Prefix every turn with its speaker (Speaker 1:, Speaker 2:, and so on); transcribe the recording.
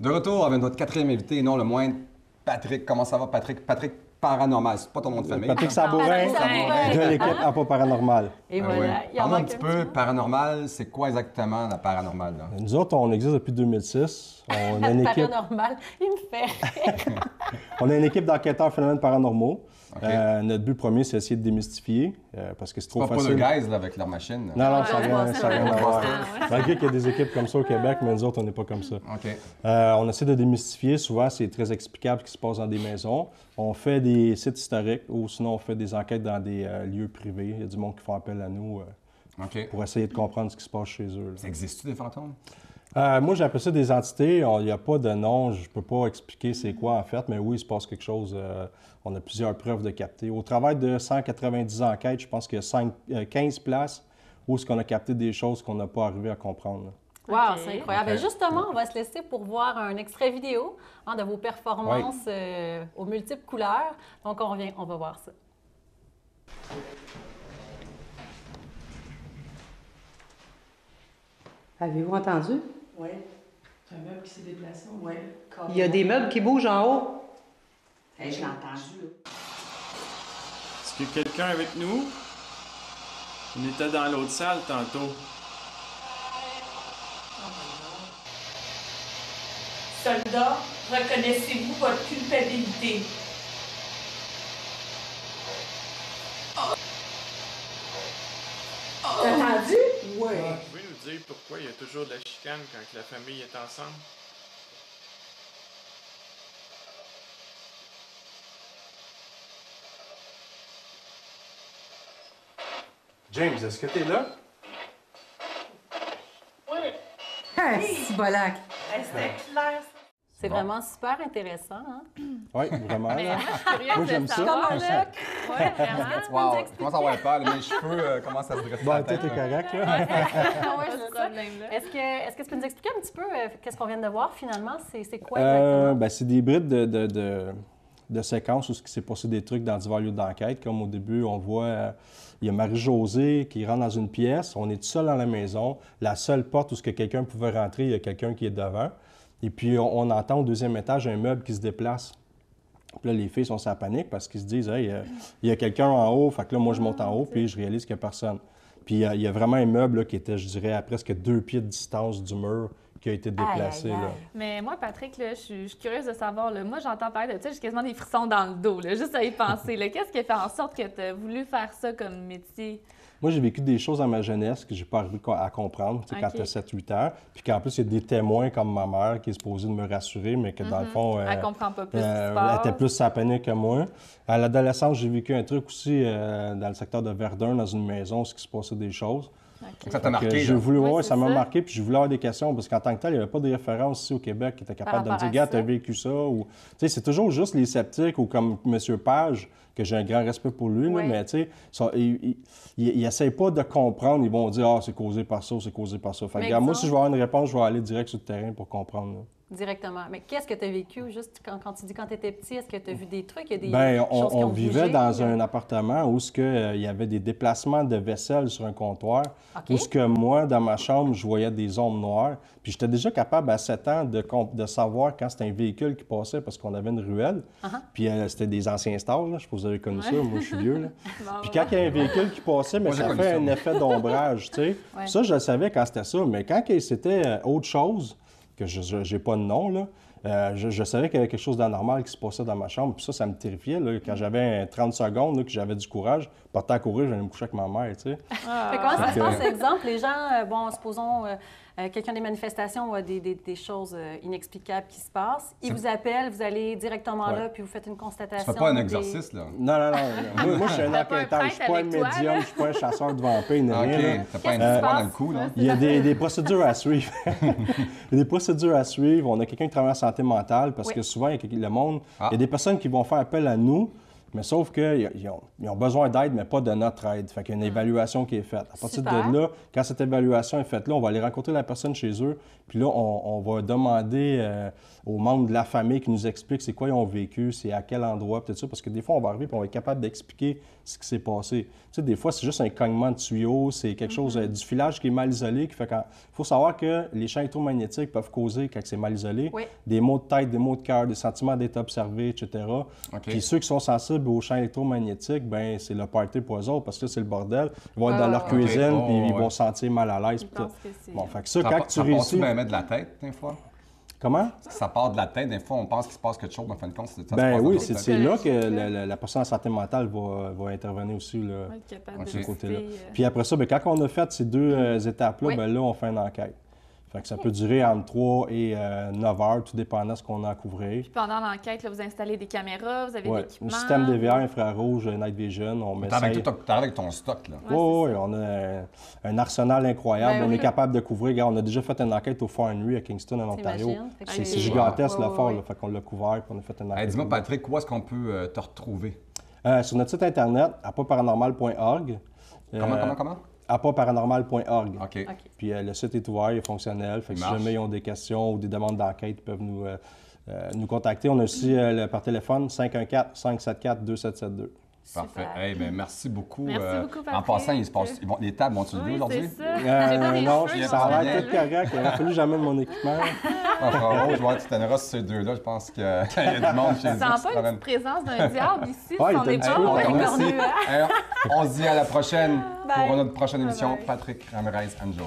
Speaker 1: De retour avec notre quatrième invité, et non le moindre, Patrick. Comment ça va, Patrick? Patrick Paranormal, c'est pas ton nom de famille.
Speaker 2: Patrick Sabourin de l'équipe Pas Paranormal.
Speaker 1: Et voilà. Parle-nous un petit peu, paranormal, c'est quoi exactement la paranormal? Là?
Speaker 2: Nous autres, on existe depuis 2006. On a une équipe...
Speaker 3: Paranormal, il me fait rire.
Speaker 2: On a une équipe d'enquêteurs phénomènes paranormaux.
Speaker 1: Okay.
Speaker 2: Notre but premier, c'est d'essayer de démystifier, parce que c'est trop facile.
Speaker 1: Pas de guys là, avec leur machine.
Speaker 2: Non, ça vient d'avoir. Malgré qu'il y a des équipes comme ça au Québec, mais nous autres, on n'est pas comme ça.
Speaker 1: Okay.
Speaker 2: On essaie de démystifier. Souvent, c'est très explicable ce qui se passe dans des maisons. On fait des sites historiques ou sinon on fait des enquêtes dans des lieux privés. Il y a du monde qui font appel à nous pour essayer de comprendre ce qui se passe chez eux. Là.
Speaker 1: Ça existe-tu des fantômes?
Speaker 2: Moi, j'appelle ça des entités. Il n'y a pas de nom. Je ne peux pas expliquer c'est quoi, en fait, mais oui, il se passe quelque chose. On a plusieurs preuves de capter. Au travail de 190 enquêtes, je pense qu'il y a 15 places où on a capté des choses qu'on n'a pas arrivé à comprendre.
Speaker 3: Wow, c'est incroyable. Okay. Justement, on va se laisser pour voir un extrait vidéo de vos performances aux multiples couleurs. Donc, on revient, on va voir ça.
Speaker 4: Avez-vous entendu?
Speaker 5: Oui. C'est un meuble qui s'est déplacé. Oui.
Speaker 4: Il y a des meubles qui bougent en haut.
Speaker 5: Hey, je l'ai entendu.
Speaker 6: Est-ce qu'il y a quelqu'un avec nous? On était dans l'autre salle tantôt.
Speaker 5: Soldats, reconnaissez-vous votre culpabilité? T'as entendu? Oui.
Speaker 6: Vous pouvez nous dire pourquoi il y a toujours de la chicane quand la famille est ensemble?
Speaker 2: James, est-ce que t'es là?
Speaker 5: Oui.
Speaker 4: C'est bolac.
Speaker 5: C'était clair, ça.
Speaker 3: C'est vraiment super intéressant, hein?
Speaker 2: Oui, vraiment.
Speaker 7: Mais moi, je suis curieuse
Speaker 2: moi, j'aime
Speaker 7: de
Speaker 2: ça.
Speaker 7: savoir.
Speaker 3: Comme un look.
Speaker 7: Oui, vraiment.
Speaker 1: Wow, je commence à avoir peur. Mes cheveux commencent à se dresser.
Speaker 2: Bon, t'es correct, là?
Speaker 3: Ouais,
Speaker 7: Pas de
Speaker 3: c'est ça.
Speaker 7: problème-là.
Speaker 3: Est-ce que tu peux nous expliquer un petit peu qu'est-ce qu'on vient de voir finalement? C'est quoi exactement?
Speaker 2: C'est des brides de séquences où il s'est passé des trucs dans divers lieux d'enquête. Comme au début, on voit, il y a Marie-Josée qui rentre dans une pièce. On est tout seul dans la maison. La seule porte où quelqu'un pouvait rentrer, il y a quelqu'un qui est devant. Et puis, on entend au deuxième étage un meuble qui se déplace. Puis là, les filles sont sans panique parce qu'ils se disent « Hey, il y a quelqu'un en haut. » Fait que là, moi, je monte en haut, puis je réalise qu'il n'y a personne. Puis il y a vraiment un meuble là, qui était, je dirais, à presque 2 pieds de distance du mur qui a été déplacé.
Speaker 3: Aïe, aïe, aïe.
Speaker 2: Là.
Speaker 7: Mais moi, Patrick, là, je suis curieuse de savoir. Là, moi, j'entends parler de ça, j'ai quasiment des frissons dans le dos, là, juste à y penser. Qu'est-ce qui fait en sorte que tu as voulu faire ça comme métier?
Speaker 2: Moi, j'ai vécu des choses dans ma jeunesse que j'ai pas arrivé à comprendre quand tu as 7-8 ans. Puis qu'en plus, il y a des témoins comme ma mère qui est supposée de me rassurer, mais que dans le fond...
Speaker 7: Elle comprend pas plus ce qui se
Speaker 2: elle
Speaker 7: passe.
Speaker 2: était plus sa panique que moi. À l'adolescence, j'ai vécu un truc aussi dans le secteur de Verdun, dans une maison, où il se passait des choses.
Speaker 1: Ça t'a marqué?
Speaker 2: J'ai voulu,
Speaker 7: Oui,
Speaker 2: ça m'a
Speaker 7: ça.
Speaker 2: marqué, puis je voulais avoir des questions, parce qu'en tant que tel, il n'y avait pas de référence ici au Québec qui était capable de me dire, gars, tu as vécu ça, ou... Tu sais, c'est toujours juste les sceptiques, ou comme M. Page, que j'ai un grand respect pour lui, là, mais tu sais, ils n'essayent pas de comprendre, ils vont dire, ah, c'est causé par ça, ou c'est causé par ça. Fait que, regarde, moi, si je veux avoir une réponse, je vais aller direct sur le terrain pour comprendre. Là.
Speaker 3: Directement. Mais qu'est-ce que tu as vécu juste quand tu dis quand tu étais petit? Est-ce que tu as vu des trucs? Il y a des
Speaker 2: Bien,
Speaker 3: choses qui
Speaker 2: on
Speaker 3: ont
Speaker 2: vivait
Speaker 3: bougé,
Speaker 2: dans un appartement où il y avait des déplacements de vaisselle sur un comptoir.
Speaker 3: OK.
Speaker 2: Où ce que moi, dans ma chambre, je voyais des ombres noires. Puis j'étais déjà capable à 7 ans de savoir quand c'était un véhicule qui passait parce qu'on avait une ruelle. Puis c'était des anciens stars, là. Je sais pas si vous avez connu ça. Moi, je suis vieux. Là. Puis quand il y a un véhicule qui passait, mais ça fait un effet d'ombrage, tu sais.
Speaker 3: Ouais.
Speaker 2: Ça, je le savais quand c'était ça. Mais quand c'était autre chose, que je n'ai pas de nom, là, je savais qu'il y avait quelque chose d'anormal qui se passait dans ma chambre. Puis ça me terrifiait. Là, quand j'avais 30 secondes, là, que j'avais du courage, partais à courir, j'allais me coucher avec ma mère, tu sais.
Speaker 3: Fait comment ça se passe, exemple? Les gens, bon, supposons, quelqu'un des manifestations a des choses inexplicables qui se passent. Ils vous appellent, vous allez directement là, puis vous faites une
Speaker 1: Tu
Speaker 3: constatation.
Speaker 1: fais pas un exercice, là?
Speaker 2: Non. Moi, je suis un
Speaker 7: T'as pas un
Speaker 2: enquêteur. Je suis pas un
Speaker 7: prêtre avec toi,
Speaker 2: médium,
Speaker 7: là?
Speaker 2: je suis pas un chasseur de vampires, ni
Speaker 1: OK,
Speaker 2: rien. là.
Speaker 1: t'as pas un
Speaker 3: Qu'est-ce qui se
Speaker 1: pouvoir dans
Speaker 3: passe?
Speaker 1: le cou, là?
Speaker 2: Il y a des procédures à suivre. Il y a des procédures à suivre. On a quelqu'un qui travaille en santé mentale parce que souvent, il y a le monde, il y a des personnes qui vont faire appel à nous Mais sauf qu'ils ont besoin d'aide, mais pas de notre aide. Fait qu'il y a une évaluation qui est faite. À partir
Speaker 3: Super.
Speaker 2: de là, quand cette évaluation est faite là, on va aller rencontrer la personne chez eux. Puis là, on va demander aux membres de la famille qui nous expliquent c'est quoi ils ont vécu, c'est à quel endroit, peut-être ça. Parce que des fois, on va arriver et on va être capable d'expliquer ce qui s'est passé. Tu sais, des fois, c'est juste un cognement de tuyau, c'est quelque chose du filage qui est mal isolé. Il faut savoir que les champs électromagnétiques peuvent causer, quand c'est mal isolé,
Speaker 3: Oui.
Speaker 2: des maux de tête, des maux de cœur, des sentiments d'être observé, etc. Puis ceux qui sont sensibles aux champs électromagnétiques, ben c'est le party pour eux autres parce que là, c'est le bordel. Ils vont être dans leur cuisine puis ils vont se sentir mal à l'aise.
Speaker 7: Je
Speaker 2: puis tout.
Speaker 7: pense que c'est...
Speaker 2: Bon, fait que ça, quand tu
Speaker 1: Ça
Speaker 2: réussis...
Speaker 1: part-tu bien de la tête, des fois?
Speaker 2: Comment?
Speaker 1: Ça part de la tête, des fois, on pense qu'il se passe quelque chose, mais en fin de compte, ça se
Speaker 2: Ben
Speaker 1: passe
Speaker 2: oui,
Speaker 1: dans
Speaker 2: c'est
Speaker 1: notre
Speaker 2: c'est
Speaker 1: tête.
Speaker 2: là que la personne en santé mentale va intervenir aussi, là,
Speaker 7: Ouais, capable
Speaker 1: Ok.
Speaker 7: de
Speaker 2: de ce côté-là.
Speaker 7: lister,
Speaker 2: Puis après ça, ben, quand on a fait ces deux étapes-là,
Speaker 3: Oui.
Speaker 2: ben là, on fait une enquête. Fait que ça peut durer entre 3 et 9 heures, tout dépendant de ce qu'on a à couvrir.
Speaker 7: Puis pendant l'enquête, là, vous installez des caméras, vous avez
Speaker 2: Ouais.
Speaker 7: des équipements.
Speaker 2: Le système DVR infrarouge, Night Vision, on met ça...
Speaker 1: T'arrives avec ton stock, là.
Speaker 7: Ouais,
Speaker 2: Oui,
Speaker 7: c'est
Speaker 2: on a un arsenal incroyable.
Speaker 3: Ben
Speaker 2: on
Speaker 3: oui.
Speaker 2: est capable de couvrir. Regarde, on a déjà fait une enquête au Fort Henry à Kingston, en Ontario.
Speaker 3: T'imagines? Fait que
Speaker 2: C'est
Speaker 3: c'est-
Speaker 2: gigantesque,
Speaker 3: Ouais,
Speaker 2: le
Speaker 3: ouais,
Speaker 2: fort.
Speaker 3: ouais.
Speaker 2: Là. Fait qu'on l'a couvert, puis on a fait une enquête.
Speaker 1: Dis-moi, Patrick, où est-ce qu'on peut te retrouver?
Speaker 2: Sur notre site internet, appaparanormal.org.
Speaker 1: Comment?
Speaker 2: appaparanormal.org.
Speaker 1: OK.
Speaker 3: OK.
Speaker 2: Puis le site est ouvert, il est fonctionnel. Fait que si
Speaker 1: Marche.
Speaker 2: jamais ils ont des questions ou des demandes d'enquête, ils peuvent nous contacter. On a aussi par téléphone 514-574-2772.
Speaker 1: Parfait.
Speaker 3: Super.
Speaker 1: Hey, ben, merci beaucoup.
Speaker 7: Merci beaucoup,
Speaker 1: En
Speaker 7: Patrick.
Speaker 1: passant, les tables vont-tu lever
Speaker 7: Oui,
Speaker 1: aujourd'hui?
Speaker 7: c'est ça. J'ai pas les
Speaker 2: Non,
Speaker 7: cheveux,
Speaker 2: ça
Speaker 7: ils
Speaker 2: a
Speaker 7: vont
Speaker 2: l'air
Speaker 7: se
Speaker 2: tout correct. Il aurait fallu que j'amène mon équipement.
Speaker 1: Je vois, tu t'aimeras sur ces deux-là. Je pense qu'il y a du monde chez
Speaker 7: Je
Speaker 1: eux.
Speaker 7: sens
Speaker 1: qui se
Speaker 7: pas
Speaker 1: promène.
Speaker 7: une petite présence d'un diable ici,
Speaker 2: Ouais,
Speaker 7: si
Speaker 2: il
Speaker 7: on
Speaker 2: est un
Speaker 7: n'est
Speaker 2: petit
Speaker 7: pas.
Speaker 2: peu,
Speaker 1: On te remercie.
Speaker 3: Écornu,
Speaker 1: On se dit à la prochaine
Speaker 3: Bye.
Speaker 1: pour notre prochaine émission.
Speaker 7: Bye.
Speaker 1: Patrick Ramirez Angel.